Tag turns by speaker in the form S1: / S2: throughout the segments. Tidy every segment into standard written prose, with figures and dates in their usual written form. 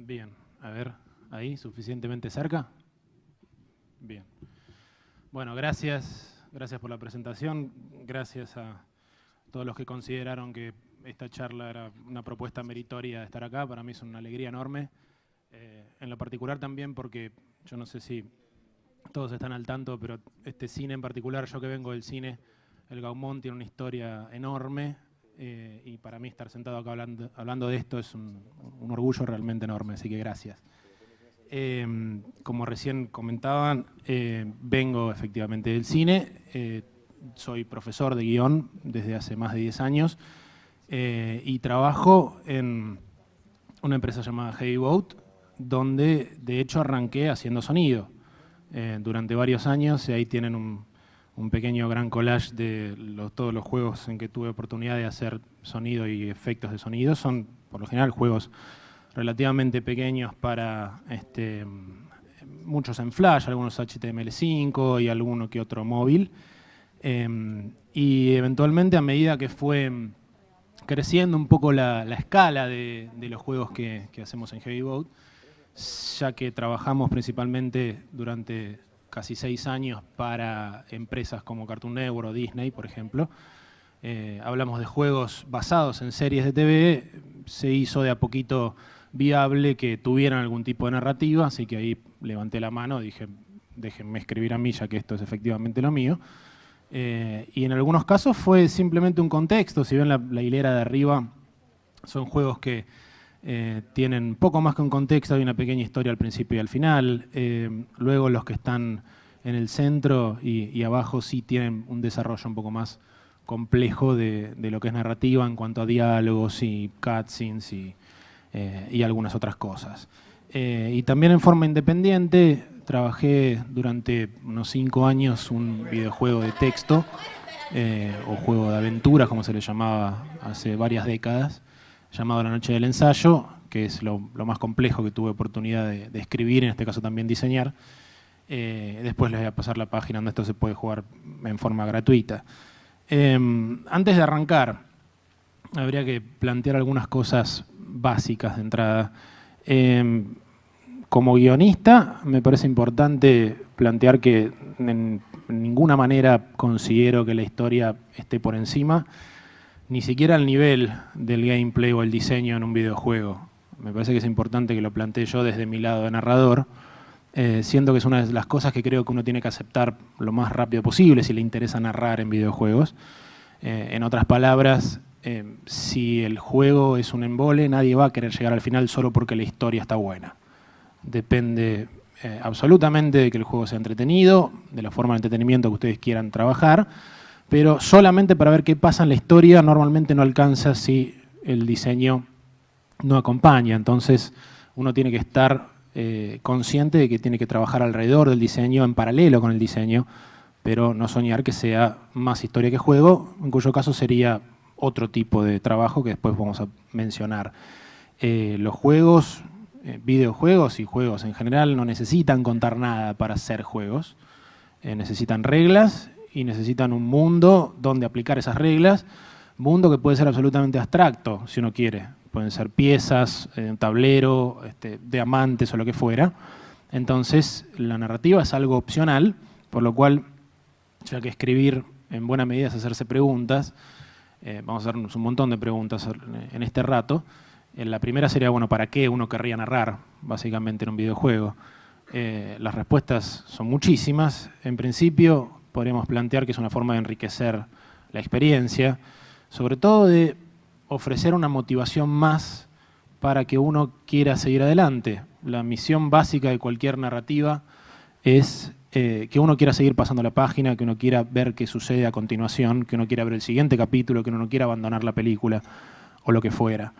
S1: Bien, a ver, ahí, suficientemente cerca. Bien. Bueno, gracias por la presentación, gracias a todos los que consideraron que esta charla era una propuesta meritoria de estar acá. Para mí es una alegría enorme, en lo particular también porque yo no sé si todos están al tanto, pero este cine en particular, yo que vengo del cine, el Gaumont tiene una historia enorme, y para mí estar sentado acá hablando de esto es un orgullo realmente enorme, así que gracias. Como recién comentaban, vengo efectivamente del cine, soy profesor de guión desde hace más de 10 años y trabajo en una empresa llamada Heavy Boat, donde de hecho arranqué haciendo sonido durante varios años, y ahí tienen un pequeño gran collage de todos los juegos en que tuve oportunidad de hacer sonido y efectos de sonido. Son, por lo general, juegos relativamente pequeños para muchos en Flash, algunos HTML5 y alguno que otro móvil. Y eventualmente, a medida que fue creciendo un poco la escala de los juegos que hacemos en Heavy Boat, ya que trabajamos principalmente durante casi 6 años para empresas como Cartoon Network o Disney, por ejemplo. Hablamos de juegos basados en series de TV, se hizo de a poquito viable que tuvieran algún tipo de narrativa, así que ahí levanté la mano, dije, déjenme escribir a mí, ya que esto es efectivamente lo mío. Y en algunos casos fue simplemente un contexto. Si ven la hilera de arriba, son juegos que tienen poco más que un contexto, hay una pequeña historia al principio y al final. Luego los que están en el centro y abajo sí tienen un desarrollo un poco más complejo de lo que es narrativa en cuanto a diálogos y cutscenes y algunas otras cosas. Y también en forma independiente trabajé durante unos 5 años un videojuego de texto o juego de aventuras, como se le llamaba hace varias décadas, llamado La Noche del Ensayo, que es lo más complejo que tuve oportunidad de escribir, en este caso también diseñar. Después les voy a pasar la página donde esto se puede jugar en forma gratuita. Antes de arrancar, habría que plantear algunas cosas básicas de entrada. Como guionista, me parece importante plantear que en ninguna manera considero que la historia esté por encima, ni siquiera al nivel del gameplay o el diseño en un videojuego. Me parece que es importante que lo plantee yo desde mi lado de narrador, siendo que es una de las cosas que creo que uno tiene que aceptar lo más rápido posible si le interesa narrar en videojuegos. En otras palabras, si el juego es un embole, nadie va a querer llegar al final solo porque la historia está buena. Depende absolutamente de que el juego sea entretenido, de la forma de entretenimiento que ustedes quieran trabajar, pero solamente para ver qué pasa en la historia normalmente no alcanza si el diseño no acompaña. Entonces uno tiene que estar consciente de que tiene que trabajar alrededor del diseño, en paralelo con el diseño, pero no soñar que sea más historia que juego, en cuyo caso sería otro tipo de trabajo que después vamos a mencionar. Los juegos, videojuegos y juegos en general no necesitan contar nada para ser juegos. Necesitan reglas y necesitan un mundo donde aplicar esas reglas, mundo que puede ser absolutamente abstracto, si uno quiere. Pueden ser piezas, un tablero, diamantes o lo que fuera. Entonces, la narrativa es algo opcional, por lo cual, ya que escribir en buena medida es hacerse preguntas, vamos a hacernos un montón de preguntas en este rato. La primera sería, bueno, ¿para qué uno querría narrar, básicamente, en un videojuego? Las respuestas son muchísimas. En principio, podríamos plantear que es una forma de enriquecer la experiencia, sobre todo de ofrecer una motivación más para que uno quiera seguir adelante. La misión básica de cualquier narrativa es que uno quiera seguir pasando la página, que uno quiera ver qué sucede a continuación, que uno quiera ver el siguiente capítulo, que uno no quiera abandonar la película o lo que fuera.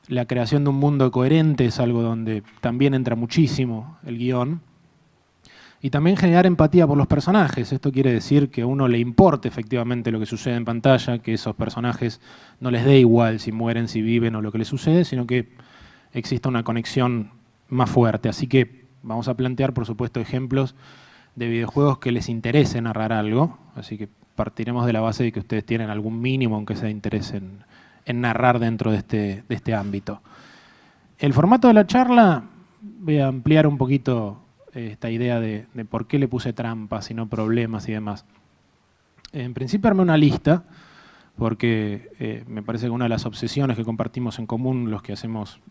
S1: La creación de un mundo coherente es algo donde también entra muchísimo el guión. Y también generar empatía por los personajes. Esto quiere decir que a uno le importe efectivamente lo que sucede en pantalla, que esos personajes no les dé igual si mueren, si viven o lo que les sucede, sino que exista una conexión más fuerte. Así que vamos a plantear, por supuesto, ejemplos de videojuegos que les interese narrar algo. Así que partiremos de la base de que ustedes tienen algún mínimo, aunque sea interés en narrar dentro de este ámbito. El formato de la charla, voy a ampliar un poquito esta idea de por qué le puse trampas y no problemas y demás. En principio armé una lista, porque me parece que una de las obsesiones que compartimos en común los que hacemos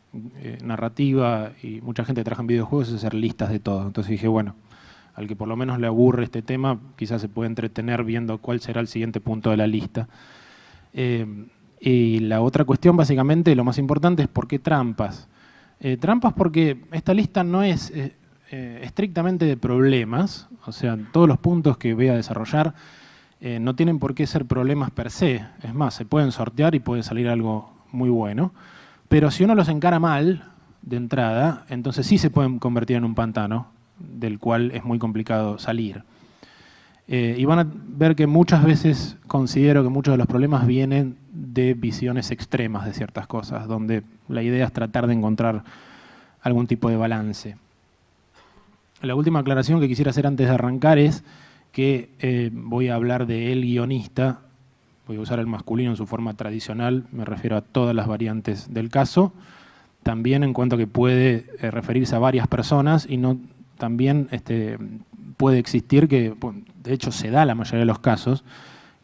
S1: narrativa y mucha gente que trabaja en videojuegos es hacer listas de todo. Entonces dije, bueno, al que por lo menos le aburre este tema, quizás se puede entretener viendo cuál será el siguiente punto de la lista. Y la otra cuestión, básicamente, lo más importante es por qué trampas. Trampas porque esta lista no es estrictamente de problemas, o sea, todos los puntos que voy a desarrollar no tienen por qué ser problemas per se. Es más, se pueden sortear y puede salir algo muy bueno. Pero si uno los encara mal, de entrada, entonces sí se pueden convertir en un pantano, del cual es muy complicado salir. Y van a ver que muchas veces considero que muchos de los problemas vienen de visiones extremas de ciertas cosas, donde la idea es tratar de encontrar algún tipo de balance. La última aclaración que quisiera hacer antes de arrancar es que voy a hablar de el guionista, voy a usar el masculino en su forma tradicional, me refiero a todas las variantes del caso, también en cuanto a que puede referirse a varias personas y no también puede existir que, de hecho se da la mayoría de los casos,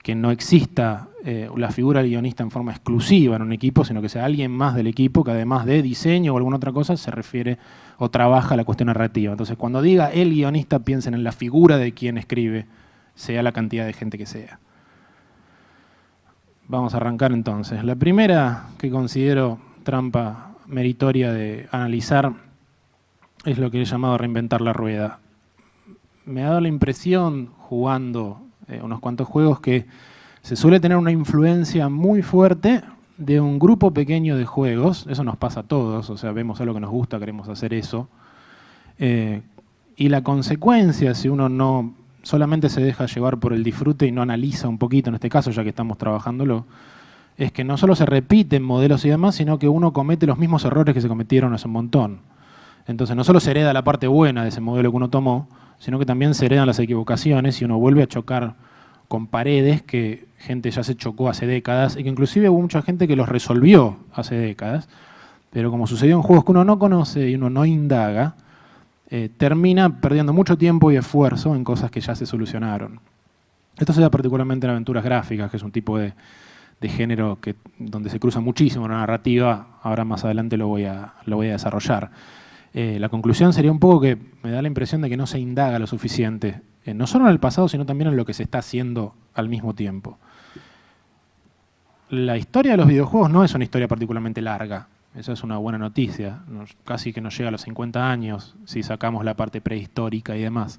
S1: que no exista la figura del guionista en forma exclusiva en un equipo, sino que sea alguien más del equipo que además de diseño o alguna otra cosa se refiere o trabaja la cuestión narrativa. Entonces cuando diga el guionista piensen en la figura de quien escribe, sea la cantidad de gente que sea. Vamos a arrancar entonces. La primera que considero trampa meritoria de analizar es lo que he llamado reinventar la rueda. Me ha dado la impresión, jugando unos cuantos juegos, que se suele tener una influencia muy fuerte de un grupo pequeño de juegos. Eso nos pasa a todos, o sea, vemos algo que nos gusta, queremos hacer eso. Y la consecuencia, si uno no solamente se deja llevar por el disfrute y no analiza un poquito, en este caso, ya que estamos trabajándolo, es que no solo se repiten modelos y demás, sino que uno comete los mismos errores que se cometieron hace un montón. Entonces no solo se hereda la parte buena de ese modelo que uno tomó, sino que también se heredan las equivocaciones y uno vuelve a chocar con paredes que gente ya se chocó hace décadas y que inclusive hubo mucha gente que los resolvió hace décadas, pero como sucedió en juegos que uno no conoce y uno no indaga, termina perdiendo mucho tiempo y esfuerzo en cosas que ya se solucionaron. Esto se da particularmente en aventuras gráficas, que es un tipo de género donde se cruza muchísimo la narrativa. Ahora más adelante lo voy a desarrollar. La conclusión sería un poco que me da la impresión de que no se indaga lo suficiente, no solo en el pasado, sino también en lo que se está haciendo al mismo tiempo. La historia de los videojuegos no es una historia particularmente larga. Esa es una buena noticia. Casi que nos llega a los 50 años si sacamos la parte prehistórica y demás.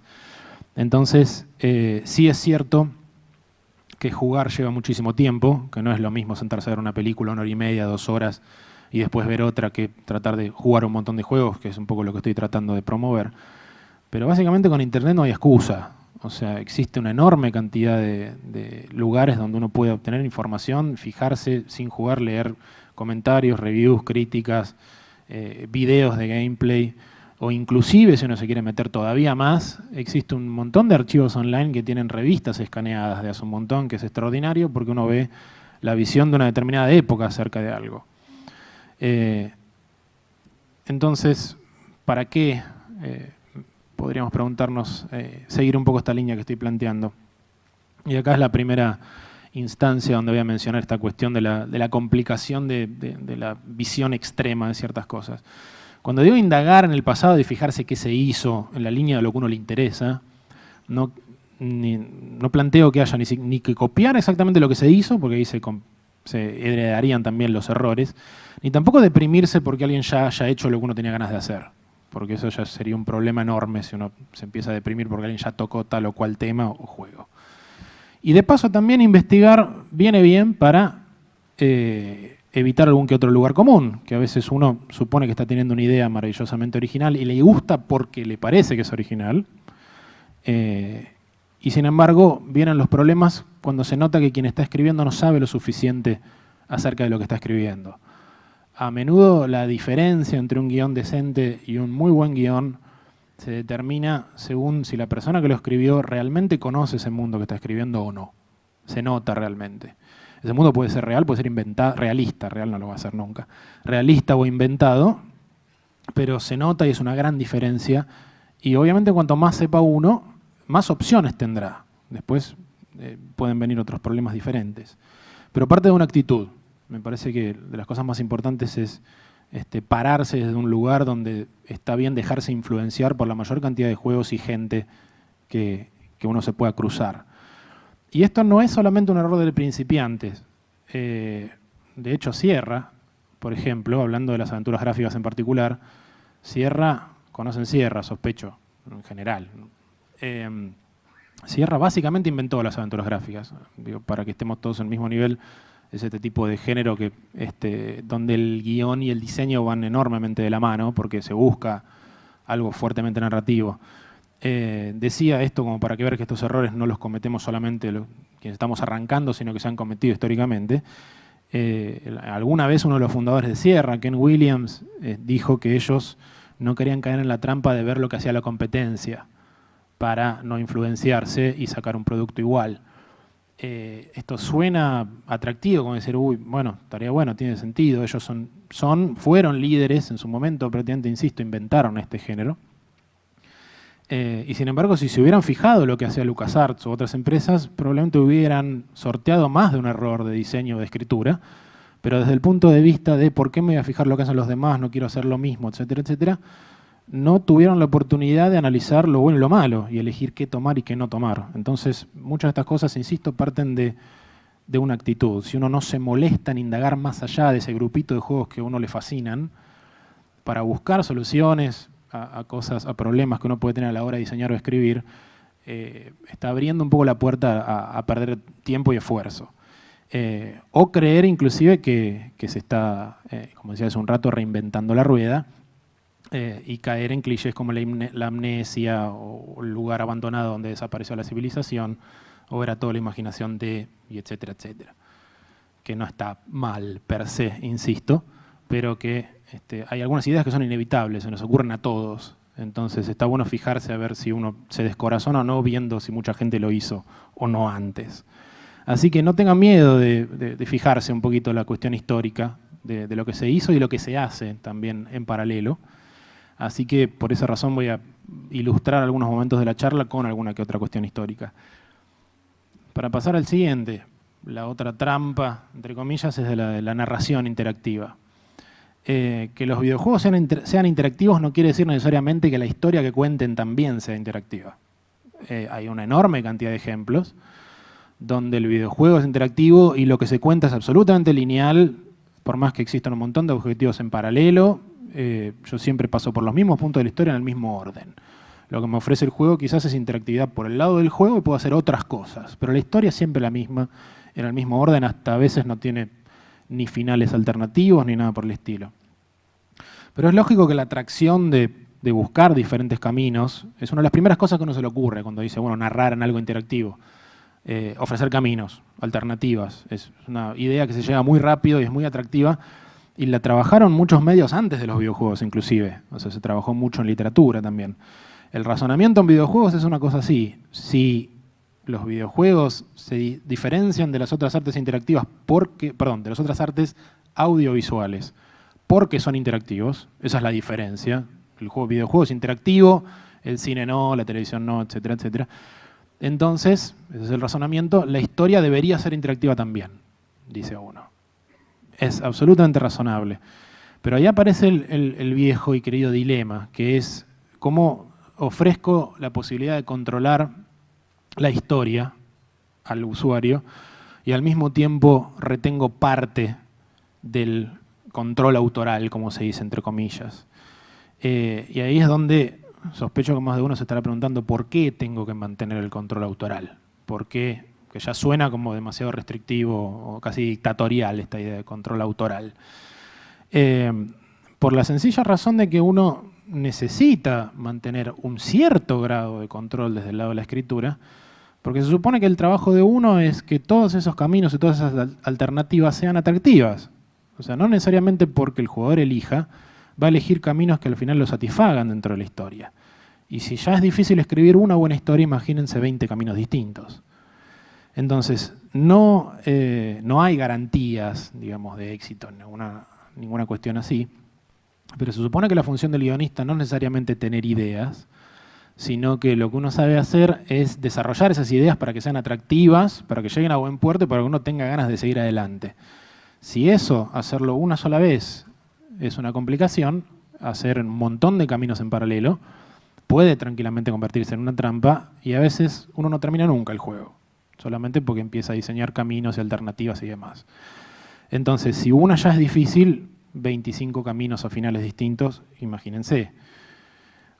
S1: Entonces, sí es cierto que jugar lleva muchísimo tiempo, que no es lo mismo sentarse a ver una película 1 hora y media, 2 horas, y después ver otra, que tratar de jugar un montón de juegos, que es un poco lo que estoy tratando de promover. Pero básicamente con Internet no hay excusa. O sea, existe una enorme cantidad de lugares donde uno puede obtener información, fijarse sin jugar, leer comentarios, reviews, críticas, videos de gameplay, o inclusive, si uno se quiere meter todavía más, existe un montón de archivos online que tienen revistas escaneadas de hace un montón, que es extraordinario porque uno ve la visión de una determinada época acerca de algo. Entonces, ¿para qué? Podríamos preguntarnos, seguir un poco esta línea que estoy planteando. Y acá es la primera instancia donde voy a mencionar esta cuestión de la complicación de la visión extrema de ciertas cosas. Cuando digo indagar en el pasado y fijarse qué se hizo en la línea de lo que a uno le interesa, no planteo que haya ni que copiar exactamente lo que se hizo, porque ahí se heredarían también los errores, ni tampoco deprimirse porque alguien ya haya hecho lo que uno tenía ganas de hacer, porque eso ya sería un problema enorme si uno se empieza a deprimir porque alguien ya tocó tal o cual tema o juego. Y de paso también investigar viene bien para evitar algún que otro lugar común, que a veces uno supone que está teniendo una idea maravillosamente original y le gusta porque le parece que es original, y sin embargo vienen los problemas cuando se nota que quien está escribiendo no sabe lo suficiente acerca de lo que está escribiendo. A menudo la diferencia entre un guión decente y un muy buen guión se determina según si la persona que lo escribió realmente conoce ese mundo que está escribiendo o no. Se nota realmente. Ese mundo puede ser real, puede ser inventado, realista, real no lo va a ser nunca, realista o inventado, pero se nota y es una gran diferencia. Y obviamente cuanto más sepa uno, más opciones tendrá. Después pueden venir otros problemas diferentes. Pero parte de una actitud. Me parece que de las cosas más importantes es pararse desde un lugar donde está bien dejarse influenciar por la mayor cantidad de juegos y gente que uno se pueda cruzar. Y esto no es solamente un error de principiantes. De hecho, Sierra, por ejemplo, hablando de las aventuras gráficas en particular, Sierra, conocen Sierra, sospecho, en general. Sierra básicamente inventó las aventuras gráficas. Digo, para que estemos todos en el mismo nivel, es este tipo de género que, donde el guión y el diseño van enormemente de la mano, porque se busca algo fuertemente narrativo. Decía esto como para que ver que estos errores no los cometemos solamente quienes estamos arrancando, sino que se han cometido históricamente. Alguna vez uno de los fundadores de Sierra, Ken Williams, dijo que ellos no querían caer en la trampa de ver lo que hacía la competencia para no influenciarse y sacar un producto igual. Esto suena atractivo, como decir, uy, bueno, estaría bueno, tiene sentido. Ellos fueron líderes en su momento, prácticamente, insisto, inventaron este género. Y sin embargo, si se hubieran fijado lo que hacía LucasArts u otras empresas, probablemente hubieran sorteado más de un error de diseño o de escritura, pero desde el punto de vista de por qué me voy a fijar lo que hacen los demás, no quiero hacer lo mismo, etcétera, etcétera, no tuvieron la oportunidad de analizar lo bueno y lo malo y elegir qué tomar y qué no tomar. Entonces, muchas de estas cosas, insisto, parten de una actitud. Si uno no se molesta en indagar más allá de ese grupito de juegos que a uno le fascinan, para buscar soluciones a cosas, a problemas que uno puede tener a la hora de diseñar o escribir, está abriendo un poco la puerta a perder tiempo y esfuerzo. O creer inclusive que se está, como decía hace un rato, reinventando la rueda y caer en clichés como la amnesia o el lugar abandonado donde desapareció la civilización o era toda la imaginación de, y etcétera, etcétera. Que no está mal per se, insisto, pero que hay algunas ideas que son inevitables, se nos ocurren a todos. Entonces está bueno fijarse a ver si uno se descorazona o no, viendo si mucha gente lo hizo o no antes. Así que no tengan miedo de fijarse un poquito en la cuestión histórica de lo que se hizo y lo que se hace también en paralelo. Así que por esa razón voy a ilustrar algunos momentos de la charla con alguna que otra cuestión histórica. Para pasar al siguiente, la otra trampa, entre comillas, es de la narración interactiva. Que los videojuegos sean interactivos no quiere decir necesariamente que la historia que cuenten también sea interactiva. Hay una enorme cantidad de ejemplos donde el videojuego es interactivo y lo que se cuenta es absolutamente lineal, por más que existan un montón de objetivos en paralelo. Yo siempre paso por los mismos puntos de la historia en el mismo orden. Lo que me ofrece el juego quizás es interactividad por el lado del juego y puedo hacer otras cosas, pero la historia es siempre la misma, en el mismo orden, hasta a veces no tiene ni finales alternativos ni nada por el estilo. Pero es lógico que la atracción de buscar diferentes caminos es una de las primeras cosas que a uno se le ocurre cuando dice, bueno, narrar en algo interactivo. Ofrecer caminos, alternativas. Es una idea que se llega muy rápido y es muy atractiva y la trabajaron muchos medios antes de los videojuegos inclusive. O sea, se trabajó mucho en literatura también. El razonamiento en videojuegos es una cosa así. Si los videojuegos se diferencian de las otras artes interactivas de las otras artes audiovisuales porque son interactivos, esa es la diferencia. El videojuego es interactivo, el cine no, la televisión no, etcétera, etcétera. Entonces, ese es el razonamiento, la historia debería ser interactiva también, dice uno. Es absolutamente razonable. Pero ahí aparece el viejo y querido dilema, que es cómo ofrezco la posibilidad de controlar la historia al usuario y al mismo tiempo retengo parte del control autoral, como se dice, entre comillas. Y ahí es donde sospecho que más de uno se estará preguntando por qué tengo que mantener el control autoral. ¿Por qué? Que ya suena como demasiado restrictivo o casi dictatorial esta idea de control autoral. Por la sencilla razón de que uno necesita mantener un cierto grado de control desde el lado de la escritura, porque se supone que el trabajo de uno es que todos esos caminos y todas esas alternativas sean atractivas. O sea, no necesariamente porque el jugador elija, va a elegir caminos que al final lo satisfagan dentro de la historia. Y si ya es difícil escribir una buena historia, imagínense 20 caminos distintos. Entonces, no hay garantías, digamos, de éxito en ninguna cuestión así. Pero se supone que la función del guionista no es necesariamente tener ideas, sino que lo que uno sabe hacer es desarrollar esas ideas para que sean atractivas, para que lleguen a buen puerto y para que uno tenga ganas de seguir adelante. Si eso, hacerlo una sola vez, es una complicación, hacer un montón de caminos en paralelo, puede tranquilamente convertirse en una trampa y a veces uno no termina nunca el juego, solamente porque empieza a diseñar caminos y alternativas y demás. Entonces, si una ya es difícil, 25 caminos o finales distintos, imagínense.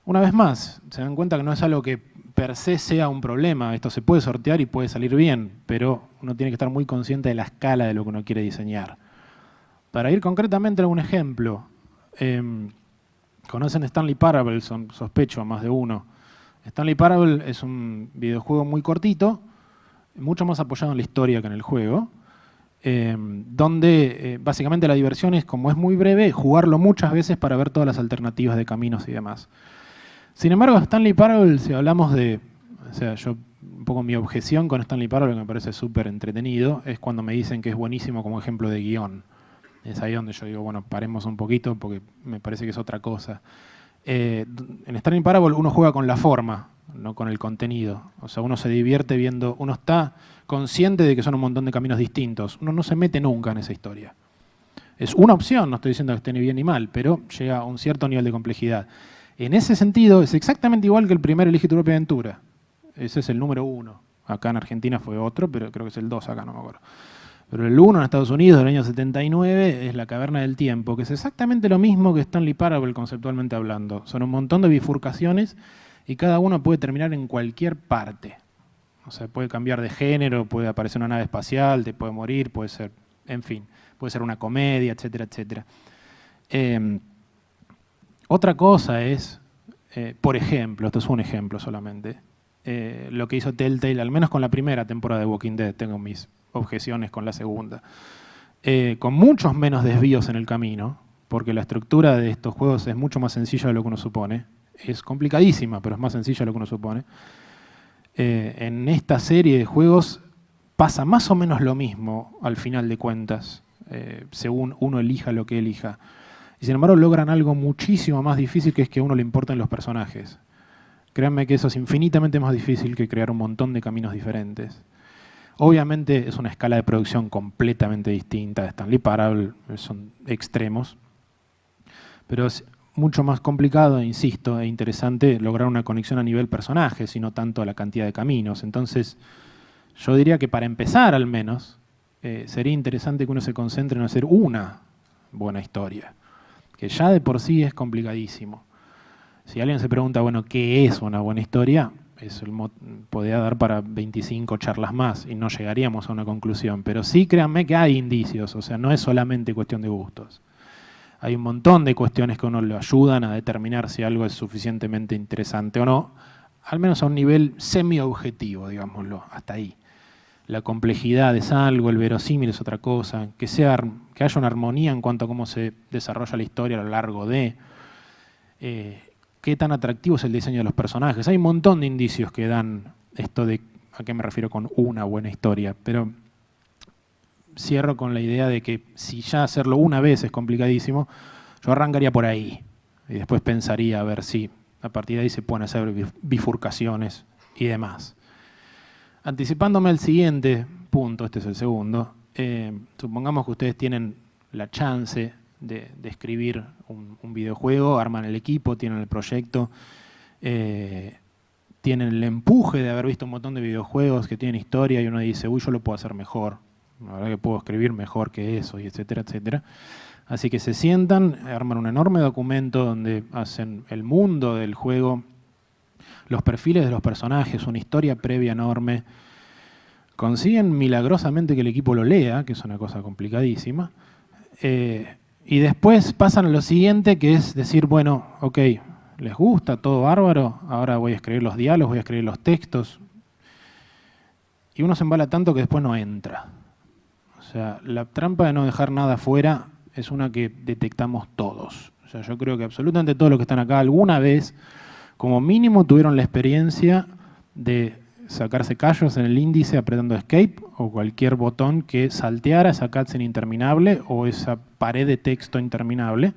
S1: Una vez más, se dan cuenta que no es algo que per se sea un problema, esto se puede sortear y puede salir bien, pero uno tiene que estar muy consciente de la escala de lo que uno quiere diseñar. Para ir concretamente a algún ejemplo, ¿conocen Stanley Parable? Sospecho, más de uno. Stanley Parable es un videojuego muy cortito, mucho más apoyado en la historia que en el juego, donde básicamente la diversión es, como es muy breve, jugarlo muchas veces para ver todas las alternativas de caminos y demás. Sin embargo, Stanley Parable, si hablamos de... O sea, yo un poco mi objeción con Stanley Parable, que me parece súper entretenido, es cuando me dicen que es buenísimo como ejemplo de guión. Es ahí donde yo digo, bueno, paremos un poquito porque me parece que es otra cosa. En Stanley Parable uno juega con la forma, no con el contenido. O sea, uno se divierte viendo... Uno está consciente de que son un montón de caminos distintos. Uno no se mete nunca en esa historia. Es una opción, no estoy diciendo que esté ni bien ni mal, pero llega a un cierto nivel de complejidad. En ese sentido, es exactamente igual que el primer Elige tu propia aventura. Ese es el número 1. Acá en Argentina fue otro, pero creo que es el 2 acá, no me acuerdo. Pero el 1 en Estados Unidos del año 79 es La Caverna del Tiempo, que es exactamente lo mismo que Stanley Parable conceptualmente hablando. Son un montón de bifurcaciones y cada uno puede terminar en cualquier parte. O sea, puede cambiar de género, puede aparecer una nave espacial, te puede morir, puede ser, en fin, puede ser una comedia, etcétera, etcétera. Otra cosa es, por ejemplo, esto es un ejemplo solamente, lo que hizo Telltale, al menos con la primera temporada de Walking Dead, tengo mis objeciones con la segunda, con muchos menos desvíos en el camino, porque la estructura de estos juegos es mucho más sencilla de lo que uno supone, es complicadísima, pero es más sencilla de lo que uno supone. En esta serie de juegos pasa más o menos lo mismo al final de cuentas, según uno elija lo que elija. Y sin embargo logran algo muchísimo más difícil, que es que a uno le importen los personajes. Créanme que eso es infinitamente más difícil que crear un montón de caminos diferentes. Obviamente es una escala de producción completamente distinta de Stanley Parable, son extremos. Pero es mucho más complicado, insisto, e interesante lograr una conexión a nivel personajes y no tanto a la cantidad de caminos. Entonces, yo diría que para empezar al menos, sería interesante que uno se concentre en hacer una buena historia, que ya de por sí es complicadísimo. Si alguien se pregunta, bueno, ¿qué es una buena historia? Eso podría dar para 25 charlas más y no llegaríamos a una conclusión. Pero sí, créanme que hay indicios, o sea, no es solamente cuestión de gustos. Hay un montón de cuestiones que a uno le ayudan a determinar si algo es suficientemente interesante o no, al menos a un nivel semi-objetivo, digámoslo, hasta ahí. La complejidad es algo, el verosímil es otra cosa, que haya una armonía en cuanto a cómo se desarrolla la historia a lo largo de... qué tan atractivo es el diseño de los personajes. Hay un montón de indicios que dan esto de a qué me refiero con una buena historia, pero cierro con la idea de que si ya hacerlo una vez es complicadísimo, yo arrancaría por ahí y después pensaría a ver si a partir de ahí se pueden hacer bifurcaciones y demás. Anticipándome al siguiente punto, este es el segundo, supongamos que ustedes tienen la chance de escribir un videojuego, arman el equipo, tienen el proyecto, tienen el empuje de haber visto un montón de videojuegos que tienen historia y uno dice, uy, yo lo puedo hacer mejor, la verdad que puedo escribir mejor que eso, y etcétera, etcétera. Así que se sientan, arman un enorme documento donde hacen el mundo del juego, los perfiles de los personajes, una historia previa enorme. Consiguen milagrosamente que el equipo lo lea, que es una cosa complicadísima. Y después pasan a lo siguiente, que es decir, bueno, ok, les gusta, todo bárbaro, ahora voy a escribir los diálogos, voy a escribir los textos. Y uno se embala tanto que después no entra. O sea, la trampa de no dejar nada fuera es una que detectamos todos. O sea, yo creo que absolutamente todos los que están acá alguna vez, como mínimo, tuvieron la experiencia de sacarse callos en el índice apretando Escape o cualquier botón que salteara esa cutscene interminable o esa pared de texto interminable.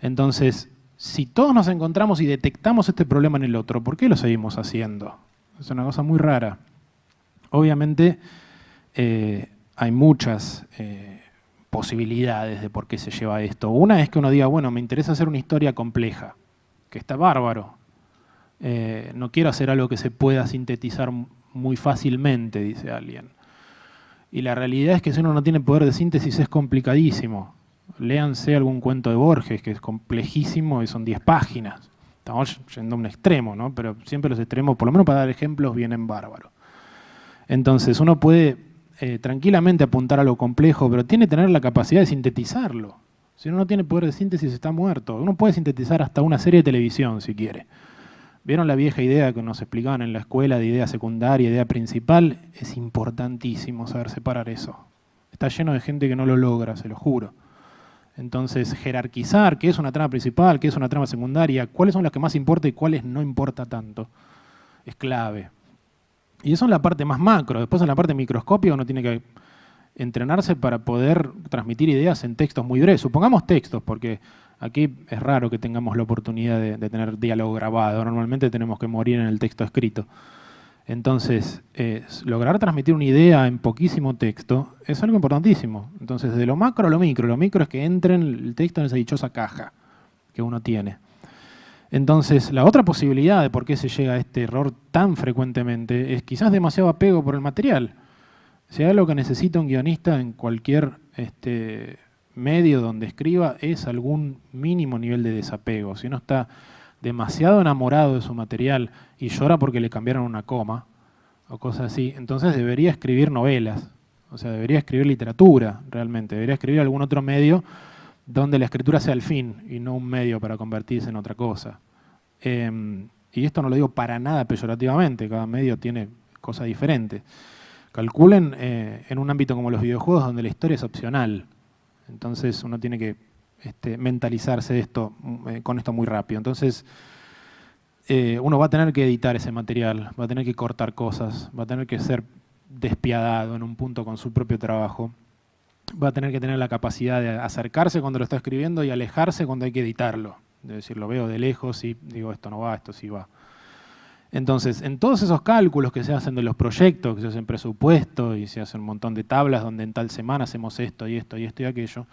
S1: Entonces, si todos nos encontramos y detectamos este problema en el otro, ¿por qué lo seguimos haciendo? Es una cosa muy rara. Obviamente, hay muchas posibilidades de por qué se lleva esto. Una es que uno diga, bueno, me interesa hacer una historia compleja, que está bárbaro. No quiero hacer algo que se pueda sintetizar muy fácilmente, dice alguien. Y la realidad es que si uno no tiene poder de síntesis es complicadísimo. Léanse algún cuento de Borges, que es complejísimo y son 10 páginas. Estamos yendo a un extremo, ¿no? Pero siempre los extremos, por lo menos para dar ejemplos, vienen bárbaros. Entonces uno puede tranquilamente apuntar a lo complejo, pero tiene que tener la capacidad de sintetizarlo. Si uno no tiene poder de síntesis está muerto. Uno puede sintetizar hasta una serie de televisión si quiere. ¿Vieron la vieja idea que nos explicaban en la escuela de idea secundaria, idea principal? Es importantísimo saber separar eso. Está lleno de gente que no lo logra, se lo juro. Entonces, jerarquizar qué es una trama principal, qué es una trama secundaria, cuáles son las que más importa y cuáles no importa tanto, es clave. Y eso en la parte más macro. Después en la parte microscópica uno tiene que entrenarse para poder transmitir ideas en textos muy breves. Supongamos textos, porque aquí es raro que tengamos la oportunidad de tener diálogo grabado. Normalmente tenemos que morir en el texto escrito. Entonces, lograr transmitir una idea en poquísimo texto es algo importantísimo. Entonces, de lo macro a lo micro es que entre el texto en esa dichosa caja que uno tiene. Entonces, la otra posibilidad de por qué se llega a este error tan frecuentemente es quizás demasiado apego por el material. Si hay algo que necesita un guionista en cualquier medio donde escriba es algún mínimo nivel de desapego. Si uno está demasiado enamorado de su material y llora porque le cambiaron una coma o cosas así, entonces debería escribir novelas, o sea, debería escribir literatura realmente, debería escribir algún otro medio donde la escritura sea el fin y no un medio para convertirse en otra cosa. Y esto no lo digo para nada peyorativamente, cada medio tiene cosas diferentes. Calculen en un ámbito como los videojuegos donde la historia es opcional, entonces uno tiene que mentalizarse de esto, con esto muy rápido. Entonces, uno va a tener que editar ese material, va a tener que cortar cosas, va a tener que ser despiadado en un punto con su propio trabajo, va a tener que tener la capacidad de acercarse cuando lo está escribiendo y alejarse cuando hay que editarlo. De decir, lo veo de lejos y digo, esto no va, esto sí va. Entonces, en todos esos cálculos que se hacen de los proyectos, que se hacen presupuestos y se hacen un montón de tablas donde en tal semana hacemos esto y esto y esto y aquello,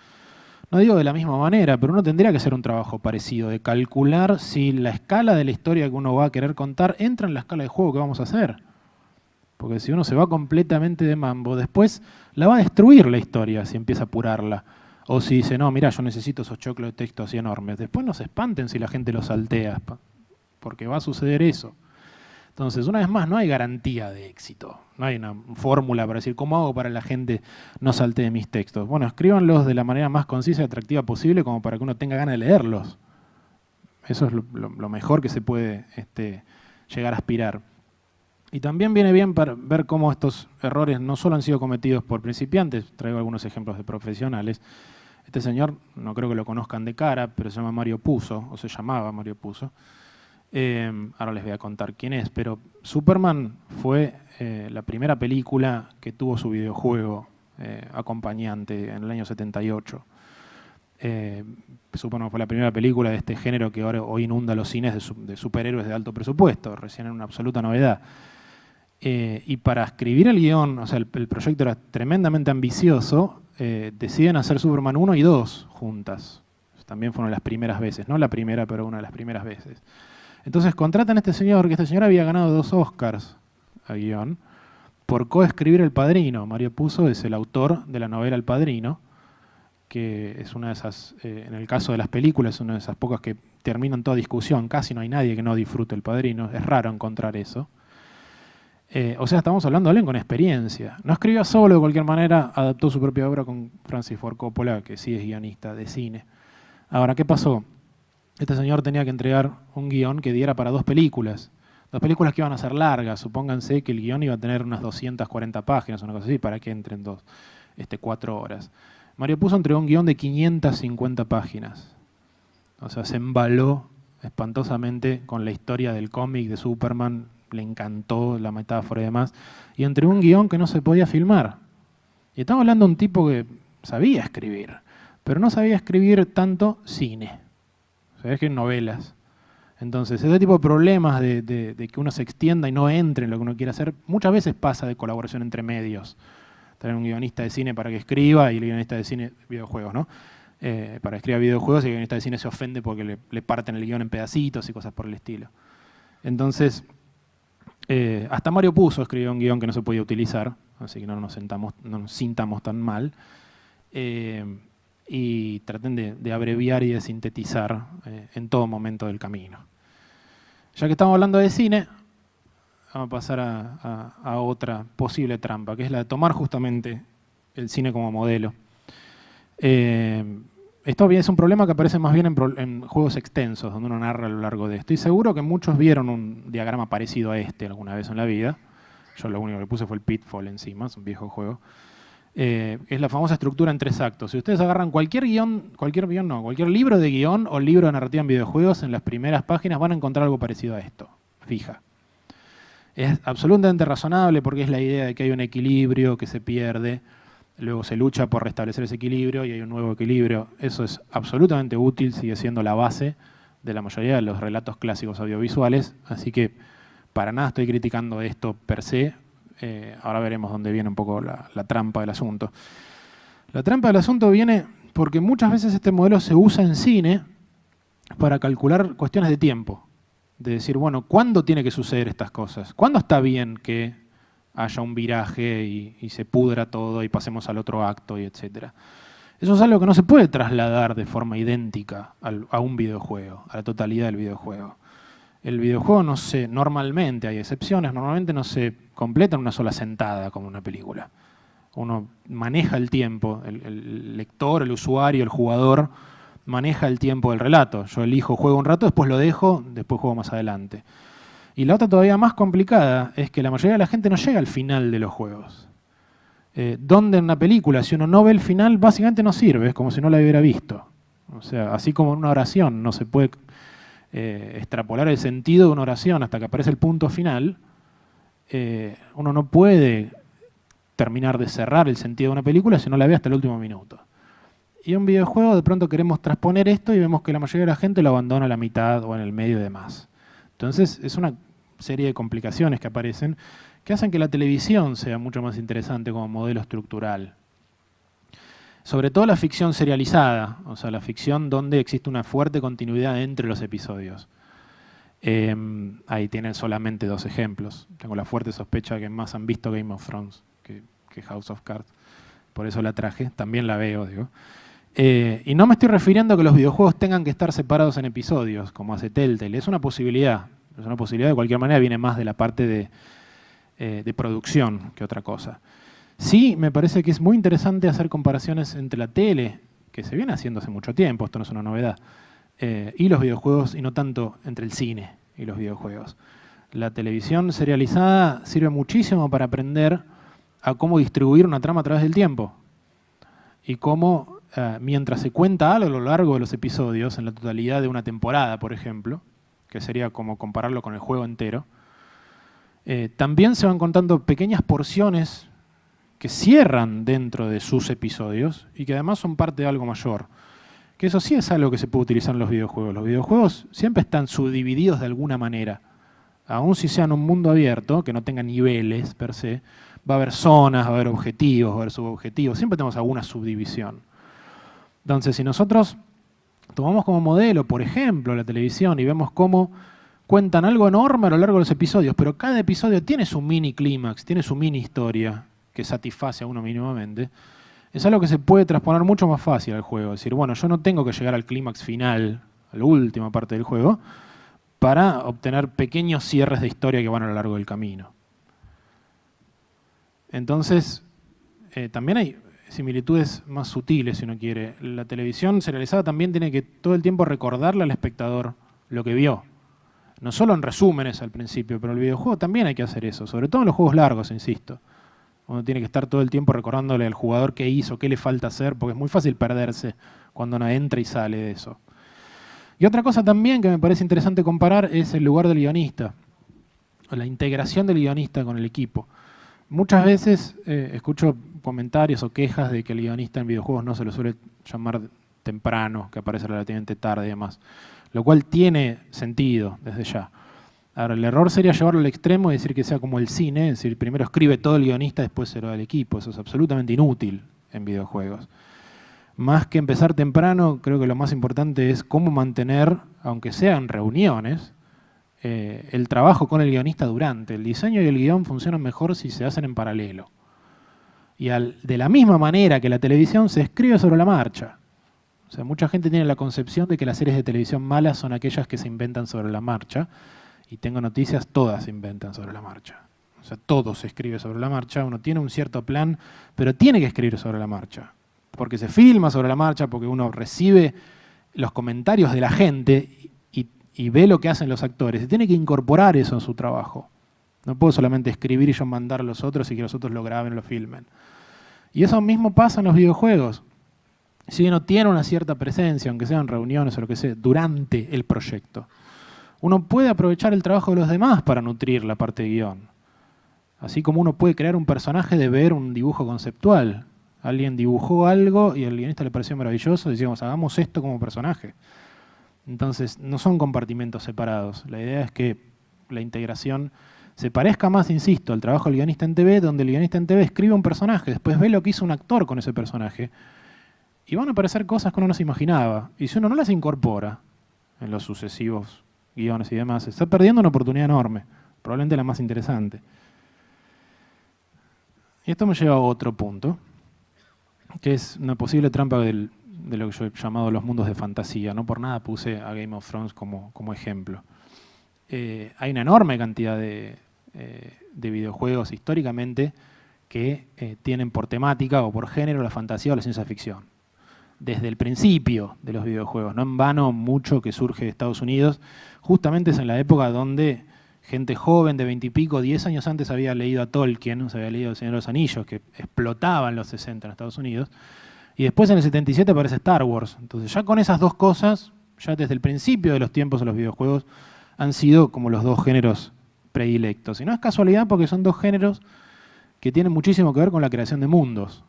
S1: no digo de la misma manera, pero uno tendría que hacer un trabajo parecido, de calcular si la escala de la historia que uno va a querer contar entra en la escala de juego que vamos a hacer. Porque si uno se va completamente de mambo, después la va a destruir la historia si empieza a apurarla. O si dice, no, mira, yo necesito esos choclos de texto así enormes. Después no se espanten si la gente los saltea, porque va a suceder eso. Entonces, una vez más, no hay garantía de éxito. No hay una fórmula para decir, ¿cómo hago para que la gente no saltee mis textos? Bueno, escríbanlos de la manera más concisa y atractiva posible como para que uno tenga ganas de leerlos. Eso es lo mejor que se puede llegar a aspirar. Y también viene bien para ver cómo estos errores no solo han sido cometidos por principiantes, traigo algunos ejemplos de profesionales. Este señor, no creo que lo conozcan de cara, pero se llama Mario Puzo, o se llamaba Mario Puzo. Ahora les voy a contar quién es, pero Superman fue la primera película que tuvo su videojuego acompañante en el año 78. Superman fue la primera película de este género que ahora hoy inunda los cines de superhéroes de alto presupuesto, recién era una absoluta novedad. Y para escribir el guión, o sea, el proyecto era tremendamente ambicioso, deciden hacer Superman 1 y 2 juntas. También fueron las primeras veces, no la primera, pero una de las primeras veces. Entonces contratan a este señor, que este señor había ganado 2 Oscars a guión, por coescribir El Padrino. Mario Puzo es el autor de la novela El Padrino, que es una de esas, en el caso de las películas, es una de esas pocas que terminan toda discusión. Casi no hay nadie que no disfrute El Padrino, es raro encontrar eso. O sea, estamos hablando de alguien con experiencia. No escribió solo, de cualquier manera, adaptó su propia obra con Francis Ford Coppola, que sí es guionista de cine. Ahora, ¿qué pasó? Este señor tenía que entregar un guión que diera para 2 películas. 2 películas que iban a ser largas. Supónganse que el guión iba a tener unas 240 páginas, una cosa así, para que entren 4 horas. Mario Puzo entregó un guión de 550 páginas. O sea, se embaló espantosamente con la historia del cómic de Superman, le encantó la metáfora y demás, y entregó un guión que no se podía filmar. Y estamos hablando de un tipo que sabía escribir, pero no sabía escribir tanto cine. O sea, escriben novelas. Entonces, ese tipo de problemas de que uno se extienda y no entre en lo que uno quiere hacer, muchas veces pasa de colaboración entre medios. Traer un guionista de cine para que escriba y el guionista de cine, videojuegos, ¿no? Para que escriba videojuegos y el guionista de cine se ofende porque le parten el guión en pedacitos y cosas por el estilo. Entonces, hasta Mario Puzo escribió un guión que no se podía utilizar, así que no nos sintamos tan mal. Y traten de abreviar y de sintetizar en todo momento del camino. Ya que estamos hablando de cine, vamos a pasar a otra posible trampa, que es la de tomar justamente el cine como modelo. Esto es un problema que aparece más bien en juegos extensos, donde uno narra a lo largo de esto. Estoy seguro que muchos vieron un diagrama parecido a este alguna vez en la vida. Yo lo único que puse fue el Pitfall encima, es un viejo juego. Es la famosa estructura en 3 actos. Si ustedes agarran cualquier libro de guión o libro de narrativa en videojuegos, en las primeras páginas van a encontrar algo parecido a esto, fija. Es absolutamente razonable porque es la idea de que hay un equilibrio que se pierde, luego se lucha por restablecer ese equilibrio y hay un nuevo equilibrio. Eso es absolutamente útil, sigue siendo la base de la mayoría de los relatos clásicos audiovisuales, así que para nada estoy criticando esto per se. Ahora veremos dónde viene un poco la trampa del asunto. La trampa del asunto viene porque muchas veces este modelo se usa en cine para calcular cuestiones de tiempo. De decir, bueno, ¿cuándo tiene que suceder estas cosas? ¿Cuándo está bien que haya un viraje y se pudra todo y pasemos al otro acto y etcétera? Eso es algo que no se puede trasladar de forma idéntica a un videojuego, a la totalidad del videojuego. El videojuego normalmente, hay excepciones, normalmente no se completa en una sola sentada como una película. Uno maneja el tiempo, el lector, el usuario, el jugador maneja el tiempo del relato. Yo elijo, juego un rato, después lo dejo, después juego más adelante. Y la otra todavía más complicada es que la mayoría de la gente no llega al final de los juegos. Donde en una película, si uno no ve el final, básicamente no sirve, es como si no la hubiera visto. O sea, así como en una oración no se puede extrapolar el sentido de una oración hasta que aparece el punto final, uno no puede terminar de cerrar el sentido de una película si no la ve hasta el último minuto. Y en un videojuego de pronto queremos transponer esto y vemos que la mayoría de la gente lo abandona a la mitad o en el medio y demás. Entonces es una serie de complicaciones que aparecen que hacen que la televisión sea mucho más interesante como modelo estructural. Sobre todo la ficción serializada, o sea, la ficción donde existe una fuerte continuidad entre los episodios. Ahí tienen solamente 2 ejemplos. Tengo la fuerte sospecha de que más han visto Game of Thrones que House of Cards. Por eso la traje, también la veo, digo. Y no me estoy refiriendo a que los videojuegos tengan que estar separados en episodios, como hace Telltale. Es una posibilidad. Es una posibilidad, de cualquier manera viene más de la parte de producción que otra cosa. Sí, me parece que es muy interesante hacer comparaciones entre la tele, que se viene haciendo hace mucho tiempo, esto no es una novedad, y los videojuegos, y no tanto entre el cine y los videojuegos. La televisión serializada sirve muchísimo para aprender a cómo distribuir una trama a través del tiempo. Y cómo, mientras se cuenta algo a lo largo de los episodios, en la totalidad de una temporada, por ejemplo, que sería como compararlo con el juego entero, también se van contando pequeñas porciones que cierran dentro de sus episodios y que además son parte de algo mayor. Que eso sí es algo que se puede utilizar en los videojuegos. Los videojuegos siempre están subdivididos de alguna manera. Aun si sean un mundo abierto, que no tenga niveles per se, va a haber zonas, va a haber objetivos, va a haber subobjetivos. Siempre tenemos alguna subdivisión. Entonces, si nosotros tomamos como modelo, por ejemplo, la televisión y vemos cómo cuentan algo enorme a lo largo de los episodios, pero cada episodio tiene su mini clímax, tiene su mini historia que satisface a uno mínimamente, es algo que se puede transponer mucho más fácil al juego. Es decir, bueno, yo no tengo que llegar al clímax final, a la última parte del juego, para obtener pequeños cierres de historia que van a lo largo del camino. Entonces, también hay similitudes más sutiles, si uno quiere. La televisión serializada también tiene que todo el tiempo recordarle al espectador lo que vio. No solo en resúmenes al principio, pero el videojuego también hay que hacer eso, sobre todo en los juegos largos, insisto. Uno tiene que estar todo el tiempo recordándole al jugador qué hizo, qué le falta hacer, porque es muy fácil perderse cuando uno entra y sale de eso. Y otra cosa también que me parece interesante comparar es el lugar del guionista, o la integración del guionista con el equipo. Muchas veces escucho comentarios o quejas de que el guionista en videojuegos no se lo suele llamar temprano, que aparece relativamente tarde y demás. lo cual tiene sentido desde ya. Ahora, el error sería llevarlo al extremo y decir que sea como el cine, es decir, primero escribe todo el guionista, después se lo da al equipo. Eso es absolutamente inútil en videojuegos. Más que empezar temprano, creo que lo más importante es cómo mantener, aunque sean reuniones, el trabajo con el guionista durante. El diseño y el guión funcionan mejor si se hacen en paralelo. Y de la misma manera que la televisión se escribe sobre la marcha. O sea, mucha gente tiene la concepción de que las series de televisión malas son aquellas que se inventan sobre la marcha. Y tengo noticias, todas se inventan sobre la marcha. O sea, todo se escribe sobre la marcha, uno tiene un cierto plan, pero tiene que escribir sobre la marcha. Porque se filma sobre la marcha, porque uno recibe los comentarios de la gente y ve lo que hacen los actores. Y tiene que incorporar eso en su trabajo. No puedo solamente escribir y yo mandar a los otros y que los otros lo graben, lo filmen. Y eso mismo pasa en los videojuegos. Si uno tiene una cierta presencia, aunque sean reuniones o lo que sea, durante el proyecto, uno puede aprovechar el trabajo de los demás para nutrir la parte de guión. Así como uno puede crear un personaje de ver un dibujo conceptual. Alguien dibujó algo y al guionista le pareció maravilloso y decíamos, hagamos esto como personaje. Entonces, no son compartimentos separados. La idea es que la integración se parezca más, insisto, al trabajo del guionista en TV, donde el guionista en TV escribe un personaje, después ve lo que hizo un actor con ese personaje, y van a aparecer cosas que uno no se imaginaba. Y si uno no las incorpora en los sucesivos guiones y demás, se está perdiendo una oportunidad enorme, probablemente la más interesante. Y esto me lleva a otro punto, que es una posible trampa de lo que yo he llamado los mundos de fantasía. No por nada puse a Game of Thrones como ejemplo. Hay una enorme cantidad de videojuegos históricamente que tienen por temática o por género la fantasía o la ciencia ficción. Desde el principio de los videojuegos, no en vano mucho que surge de Estados Unidos, justamente es en la época donde gente joven de 20 y pico, 10 años antes había leído a Tolkien, se había leído El Señor de los Anillos, que explotaba en los 60 en Estados Unidos, y después en el 77 aparece Star Wars. Entonces ya con esas dos cosas, ya desde el principio de los tiempos de los videojuegos, han sido como los dos géneros predilectos. Y no es casualidad porque son dos géneros que tienen muchísimo que ver con la creación de mundos,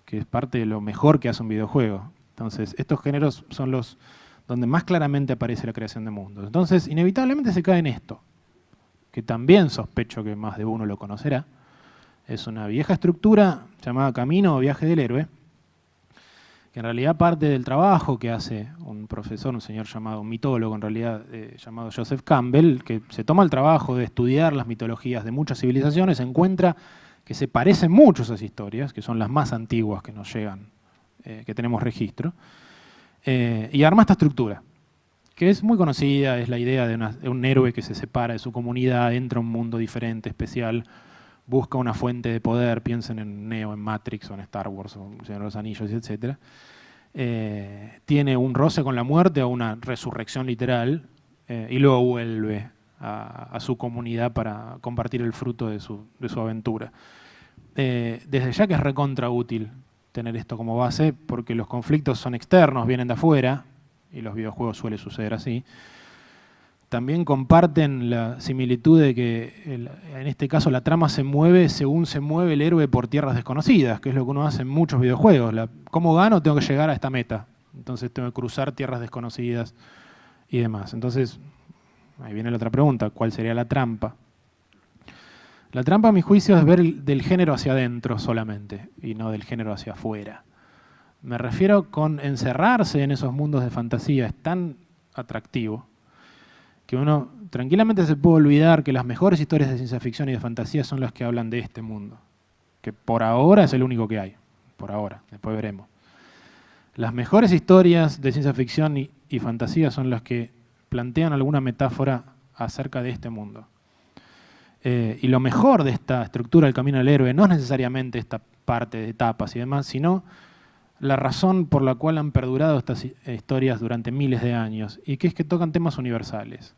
S1: que es parte de lo mejor que hace un videojuego. Entonces, estos géneros son los donde más claramente aparece la creación de mundos. Entonces, inevitablemente se cae en esto, que también sospecho que más de uno lo conocerá. Es una vieja estructura llamada Camino o Viaje del Héroe, que en realidad parte del trabajo que hace un profesor, un señor llamado, un mitólogo en realidad, llamado Joseph Campbell, que se toma el trabajo de estudiar las mitologías de muchas civilizaciones, encuentra que se parecen mucho a esas historias, que son las más antiguas que nos llegan, que tenemos registro, y arma esta estructura, que es muy conocida, es la idea de un héroe que se separa de su comunidad, entra a un mundo diferente, especial, busca una fuente de poder, piensen en Neo, en Matrix, o en Star Wars, o en Señor de los Anillos, etc. Tiene un roce con la muerte o una resurrección literal, y luego vuelve a su comunidad para compartir el fruto de su aventura. Desde ya que es recontra útil tener esto como base, porque los conflictos son externos, vienen de afuera, y los videojuegos suele suceder así. También comparten la similitud de que en este caso la trama se mueve según se mueve el héroe por tierras desconocidas, que es lo que uno hace en muchos videojuegos. ¿Cómo gano? Tengo que llegar a esta meta. Entonces tengo que cruzar tierras desconocidas y demás. Entonces, ahí viene la otra pregunta, ¿cuál sería la trampa? La trampa, a mi juicio, es ver del género hacia adentro solamente, y no del género hacia afuera. Me refiero con encerrarse en esos mundos de fantasía, es tan atractivo, que uno tranquilamente se puede olvidar que las mejores historias de ciencia ficción y de fantasía son las que hablan de este mundo, que por ahora es el único que hay, por ahora, después veremos. Las mejores historias de ciencia ficción y fantasía son las que plantean alguna metáfora acerca de este mundo. Y lo mejor de esta estructura del camino del héroe no es necesariamente esta parte de etapas y demás, sino la razón por la cual han perdurado estas historias durante miles de años, y que es que tocan temas universales.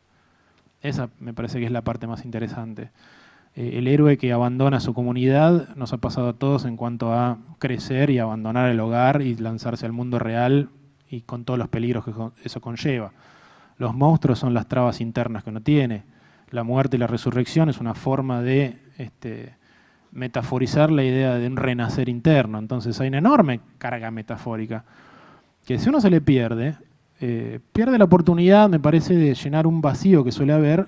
S1: Esa me parece que es la parte más interesante. El héroe que abandona su comunidad nos ha pasado a todos en cuanto a crecer y abandonar el hogar y lanzarse al mundo real y con todos los peligros que eso conlleva. Los monstruos son las trabas internas que uno tiene. La muerte y la resurrección es una forma de metaforizar la idea de un renacer interno. Entonces hay una enorme carga metafórica que si uno se le pierde, pierde la oportunidad, me parece, de llenar un vacío que suele haber,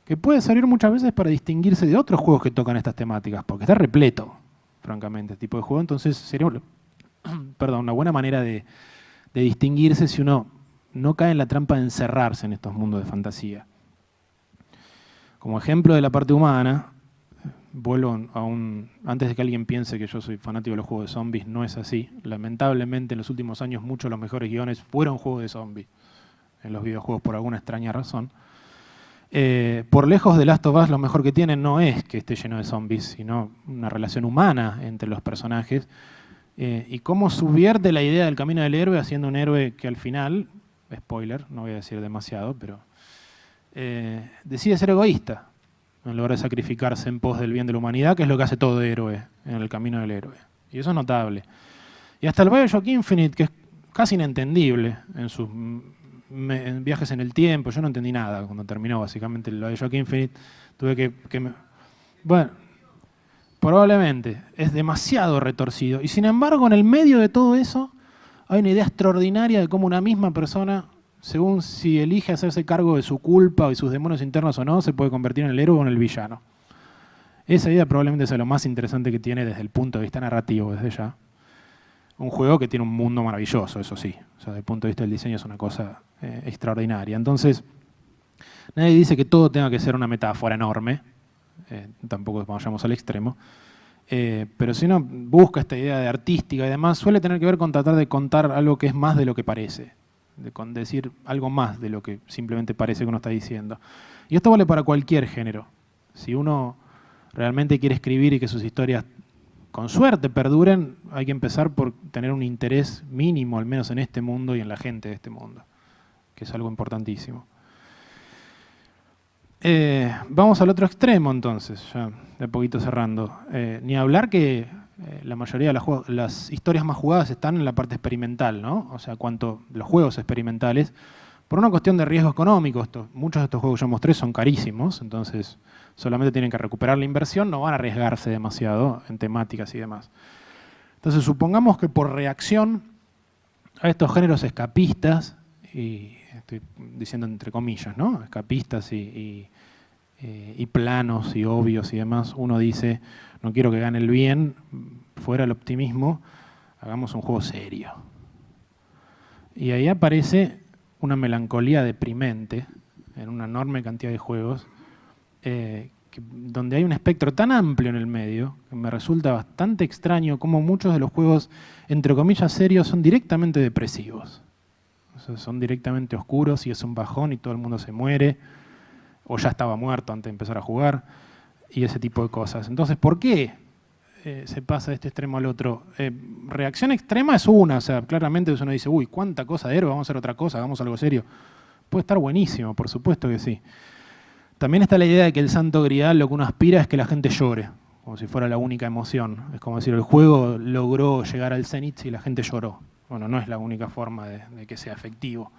S1: que puede servir muchas veces para distinguirse de otros juegos que tocan estas temáticas, porque está repleto, francamente, este tipo de juego. Entonces sería perdón, una buena manera de distinguirse si uno no cae en la trampa de encerrarse en estos mundos de fantasía. Como ejemplo de la parte humana, vuelvo antes de que alguien piense que yo soy fanático de los juegos de zombies, no es así. Lamentablemente en los últimos años muchos de los mejores guiones fueron juegos de zombies en los videojuegos por alguna extraña razón. Por lejos de Last of Us lo mejor que tiene no es que esté lleno de zombies, sino una relación humana entre los personajes y cómo subvierte la idea del camino del héroe haciendo un héroe que al final, spoiler, no voy a decir demasiado, pero decide ser egoísta en lugar de sacrificarse en pos del bien de la humanidad, que es lo que hace todo héroe en el camino del héroe. Y eso es notable. Y hasta el BioShock Infinite, que es casi inentendible en sus viajes en el tiempo, yo no entendí nada cuando terminó básicamente el BioShock Infinite, tuve que bueno, probablemente, es demasiado retorcido. Y sin embargo, en el medio de todo eso, hay una idea extraordinaria de cómo una misma persona, según si elige hacerse cargo de su culpa y sus demonios internos o no, se puede convertir en el héroe o en el villano. Esa idea probablemente sea lo más interesante que tiene desde el punto de vista narrativo, desde ya. Un juego que tiene un mundo maravilloso, eso sí. O sea, desde el punto de vista del diseño es una cosa extraordinaria. Entonces, nadie dice que todo tenga que ser una metáfora enorme. Tampoco vayamos al extremo. Pero si uno busca esta idea de artística y demás, suele tener que ver con tratar de contar algo que es más de lo que parece. Con decir algo más de lo que simplemente parece que uno está diciendo. Y esto vale para cualquier género. Si uno realmente quiere escribir y que sus historias con suerte perduren, hay que empezar por tener un interés mínimo, al menos en este mundo y en la gente de este mundo, que es algo importantísimo. Vamos al otro extremo entonces, ya de a poquito cerrando. Ni hablar que la mayoría de las historias más jugadas están en la parte experimental, ¿no? O sea, los juegos experimentales, por una cuestión de riesgo económico. Muchos de estos juegos que yo mostré son carísimos, entonces solamente tienen que recuperar la inversión, no van a arriesgarse demasiado en temáticas y demás. Entonces supongamos que por reacción a estos géneros escapistas, y estoy diciendo entre comillas, ¿no? Escapistas y planos y obvios y demás, uno dice, no quiero que gane el bien, fuera el optimismo, hagamos un juego serio. Y ahí aparece una melancolía deprimente en una enorme cantidad de juegos, donde hay un espectro tan amplio en el medio, que me resulta bastante extraño cómo muchos de los juegos, entre comillas, serios, son directamente depresivos. O sea, son directamente oscuros y es un bajón y todo el mundo se muere, o ya estaba muerto antes de empezar a jugar, y ese tipo de cosas. Entonces, ¿por qué se pasa de este extremo al otro? Reacción extrema es una, o sea, claramente uno dice, uy, cuánta cosa de héroe, vamos a hacer otra cosa, hagamos algo serio. Puede estar buenísimo, por supuesto que sí. También está la idea de que el santo grial lo que uno aspira es que la gente llore, como si fuera la única emoción. Es como decir, el juego logró llegar al cenit y la gente lloró. Bueno, no es la única forma de que sea efectivo.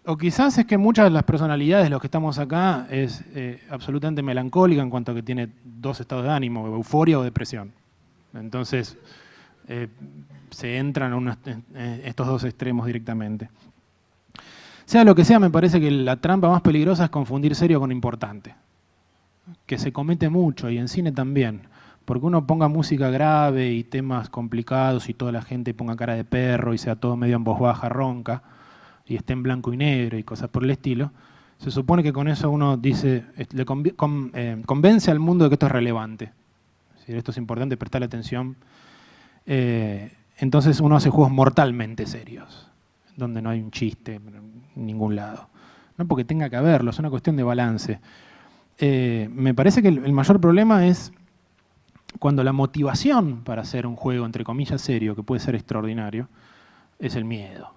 S1: O quizás es que muchas de las personalidades de los que estamos acá es absolutamente melancólica en cuanto a que tiene dos estados de ánimo, euforia o depresión. Entonces, se entran en estos dos extremos directamente. Sea lo que sea, me parece que la trampa más peligrosa es confundir serio con importante. Que se comete mucho, y en cine también. Porque uno ponga música grave y temas complicados y toda la gente ponga cara de perro y sea todo medio en voz baja, ronca, y esté en blanco y negro y cosas por el estilo, se supone que con eso uno dice, le convence al mundo de que esto es relevante. Es decir, esto es importante, prestarle atención. Entonces uno hace juegos mortalmente serios, donde no hay un chiste en ningún lado. No porque tenga que haberlo, es una cuestión de balance. Me parece que el mayor problema es cuando la motivación para hacer un juego, entre comillas, serio, que puede ser extraordinario, es el miedo.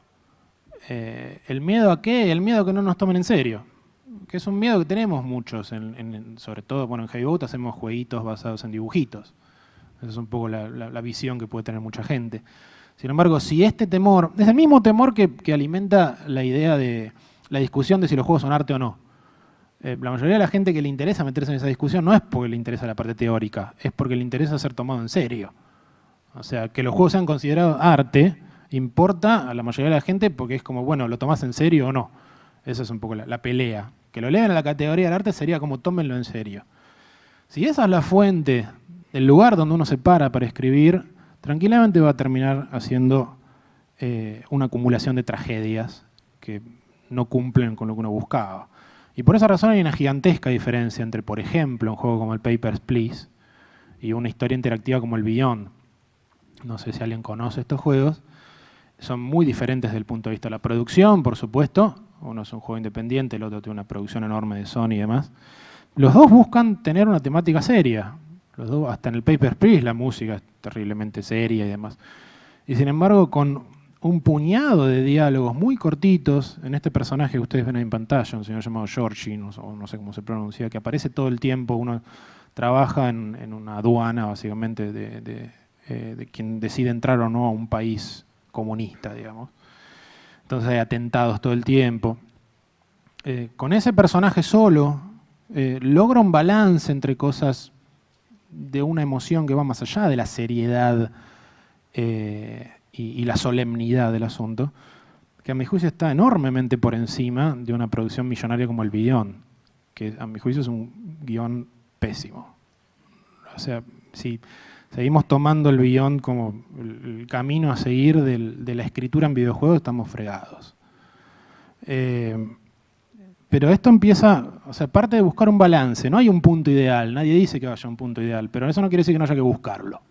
S1: ¿El miedo a qué? El miedo a que no nos tomen en serio. Que es un miedo que tenemos muchos, sobre todo bueno, en Heavy Boat hacemos jueguitos basados en dibujitos. Esa es un poco la visión que puede tener mucha gente. Sin embargo, si este temor, es el mismo temor que alimenta la idea de la discusión de si los juegos son arte o no. La mayoría de la gente que le interesa meterse en esa discusión no es porque le interesa la parte teórica, es porque le interesa ser tomado en serio. O sea, que los juegos sean considerados arte importa a la mayoría de la gente porque es como, bueno, ¿lo tomás en serio o no? Esa es un poco la pelea. Que lo lean en la categoría del arte sería como tómenlo en serio. Si esa es la fuente, el lugar donde uno se para escribir, tranquilamente va a terminar haciendo una acumulación de tragedias que no cumplen con lo que uno buscaba. Y por esa razón hay una gigantesca diferencia entre, por ejemplo, un juego como el Papers, Please y una historia interactiva como el Beyond. No sé si alguien conoce estos juegos. Son muy diferentes desde el punto de vista de la producción, por supuesto. Uno es un juego independiente, el otro tiene una producción enorme de Sony y demás. Los dos buscan tener una temática seria. Los dos, hasta en el Papers, Please la música es terriblemente seria y demás. Y sin embargo, con un puñado de diálogos muy cortitos en este personaje que ustedes ven ahí en pantalla, un señor llamado Georgie, no sé cómo se pronuncia, que aparece todo el tiempo. Uno trabaja en una aduana, básicamente, de quien decide entrar o no a un país comunista, digamos. Entonces hay atentados todo el tiempo. Con ese personaje solo, logra un balance entre cosas de una emoción que va más allá de la seriedad y la solemnidad del asunto, que a mi juicio está enormemente por encima de una producción millonaria como el Beyond, que a mi juicio es un guión pésimo. O sea, si seguimos tomando el Beyond como el camino a seguir de la escritura en videojuegos, estamos fregados. Pero esto empieza, o sea, parte de buscar un balance. No hay un punto ideal, nadie dice que vaya a un punto ideal, pero eso no quiere decir que no haya que buscarlo.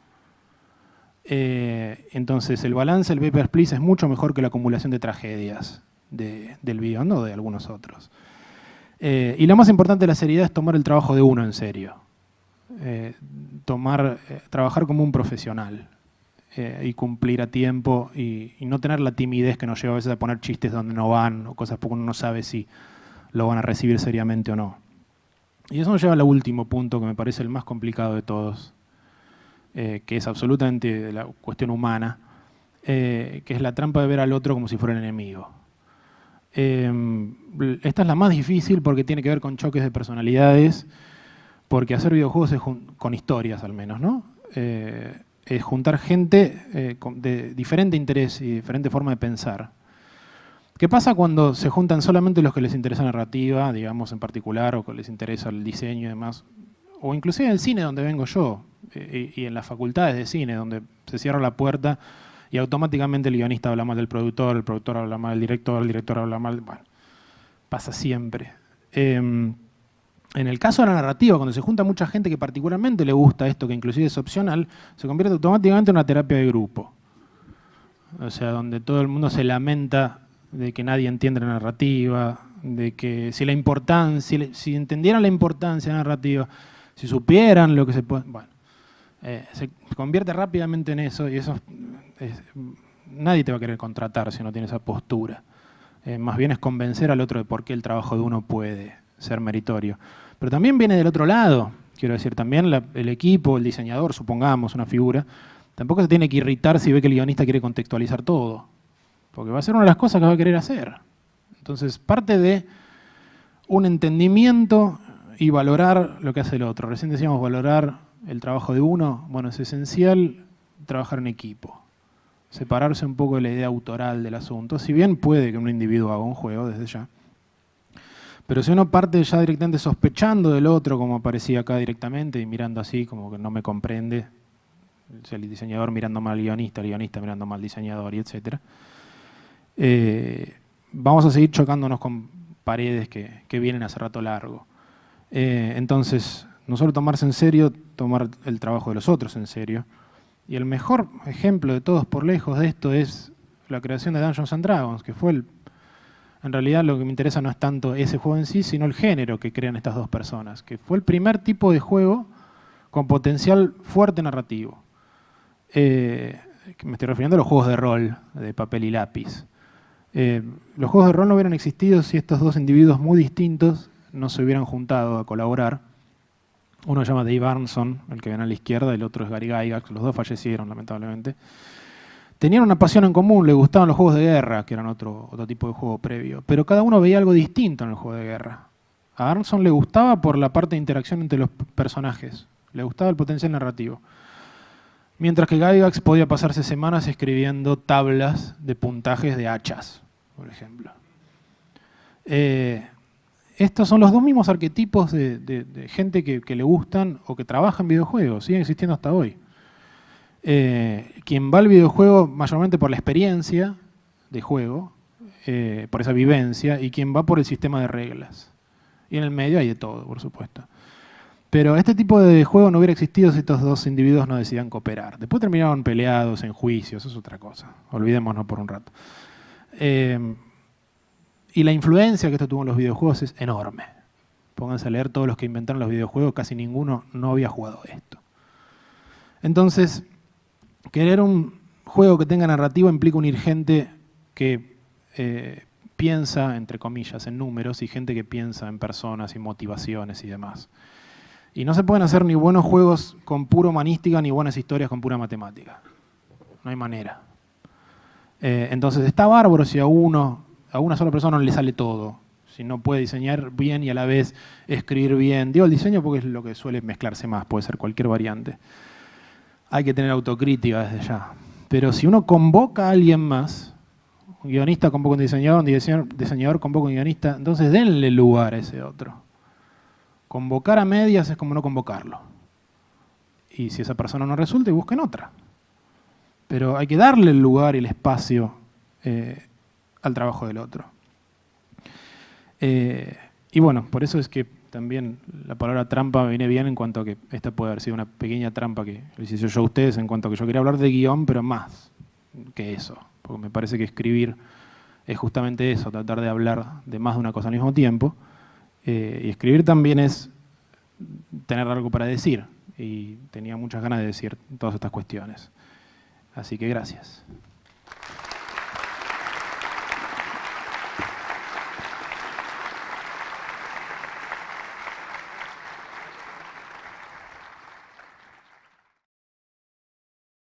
S1: Entonces, el balance del Papers, Please es mucho mejor que la acumulación de tragedias del Beyond o de algunos otros. Y lo más importante de la seriedad es tomar el trabajo de uno en serio. Trabajar como un profesional y cumplir a tiempo y no tener la timidez que nos lleva a veces a poner chistes donde no van o cosas porque uno no sabe si lo van a recibir seriamente o no. Y eso nos lleva al último punto que me parece el más complicado de todos, que es absolutamente la cuestión humana, que es la trampa de ver al otro como si fuera el enemigo. Esta es la más difícil porque tiene que ver con choques de personalidades, porque hacer videojuegos es con historias al menos, ¿no? Es juntar gente de diferente interés y diferente forma de pensar. ¿Qué pasa cuando se juntan solamente los que les interesa la narrativa, digamos en particular, o que les interesa el diseño y demás? O inclusive en el cine donde vengo yo, y en las facultades de cine, donde se cierra la puerta y automáticamente el guionista habla mal del productor, el productor habla mal del director, el director habla mal... Bueno, pasa siempre. En el caso de la narrativa, cuando se junta mucha gente que particularmente le gusta esto, que inclusive es opcional, se convierte automáticamente en una terapia de grupo. O sea, donde todo el mundo se lamenta de que nadie entiende la narrativa, de que si entendieran la importancia de la narrativa, si supieran lo que se puede... Bueno, se convierte rápidamente en eso y nadie te va a querer contratar si no tienes esa postura. Más bien es convencer al otro de por qué el trabajo de uno puede ser meritorio. Pero también viene del otro lado, quiero decir, también el equipo, el diseñador, supongamos, una figura, tampoco se tiene que irritar si ve que el guionista quiere contextualizar todo, porque va a ser una de las cosas que va a querer hacer. Entonces, parte de un entendimiento y valorar lo que hace el otro. Recién decíamos valorar el trabajo de uno. Bueno, es esencial trabajar en equipo, separarse un poco de la idea autoral del asunto, si bien puede que un individuo haga un juego desde ya. Pero si uno parte ya directamente sospechando del otro, como aparecía acá directamente, y mirando así, como que no me comprende, el diseñador mirando mal al guionista, el guionista mirando mal al diseñador, y etc. Vamos a seguir chocándonos con paredes que vienen hace rato largo. Entonces, no solo tomarse en serio, tomar el trabajo de los otros en serio. Y el mejor ejemplo de todos por lejos de esto es la creación de Dungeons & Dragons, que fue en realidad lo que me interesa no es tanto ese juego en sí, sino el género que crean estas dos personas, que fue el primer tipo de juego con potencial fuerte narrativo. Me estoy refiriendo a los juegos de rol, de papel y lápiz. Los juegos de rol no hubieran existido si estos dos individuos muy distintos no se hubieran juntado a colaborar. Uno se llama Dave Arneson, el que ven a la izquierda, y el otro es Gary Gygax, los dos fallecieron lamentablemente. Tenían una pasión en común, les gustaban los juegos de guerra, que eran otro tipo de juego previo, pero cada uno veía algo distinto en el juego de guerra. A Arneson le gustaba por la parte de interacción entre los personajes, le gustaba el potencial narrativo. Mientras que Gygax podía pasarse semanas escribiendo tablas de puntajes de hachas, por ejemplo. Estos son los dos mismos arquetipos de gente que le gustan o que trabaja en videojuegos, siguen existiendo hasta hoy. Quien va al videojuego mayormente por la experiencia de juego, por esa vivencia, y quien va por el sistema de reglas. Y en el medio hay de todo, por supuesto. Pero este tipo de juego no hubiera existido si estos dos individuos no decidían cooperar. Después terminaron peleados en juicios, eso es otra cosa. Olvidémonos por un rato. Y la influencia que esto tuvo en los videojuegos es enorme. Pónganse a leer todos los que inventaron los videojuegos, casi ninguno no había jugado esto. Entonces, querer un juego que tenga narrativa implica unir gente que piensa, entre comillas, en números y gente que piensa en personas y motivaciones y demás. Y no se pueden hacer ni buenos juegos con pura humanística ni buenas historias con pura matemática. No hay manera. Entonces está bárbaro si a una sola persona no le sale todo. Si no puede diseñar bien y a la vez escribir bien. Digo el diseño porque es lo que suele mezclarse más, puede ser cualquier variante. Hay que tener autocrítica desde ya. Pero si uno convoca a alguien más, un guionista convoca a un diseñador convoca a un guionista, entonces denle lugar a ese otro. Convocar a medias es como no convocarlo. Y si esa persona no resulta, busquen otra. Pero hay que darle el lugar y el espacio al trabajo del otro. Y bueno, por eso es que también la palabra trampa me viene bien en cuanto a que esta puede haber sido una pequeña trampa que les hice yo a ustedes en cuanto a que yo quería hablar de guión, pero más que eso. Porque me parece que escribir es justamente eso, tratar de hablar de más de una cosa al mismo tiempo. Y escribir también es tener algo para decir. Y tenía muchas ganas de decir todas estas cuestiones. Así que gracias.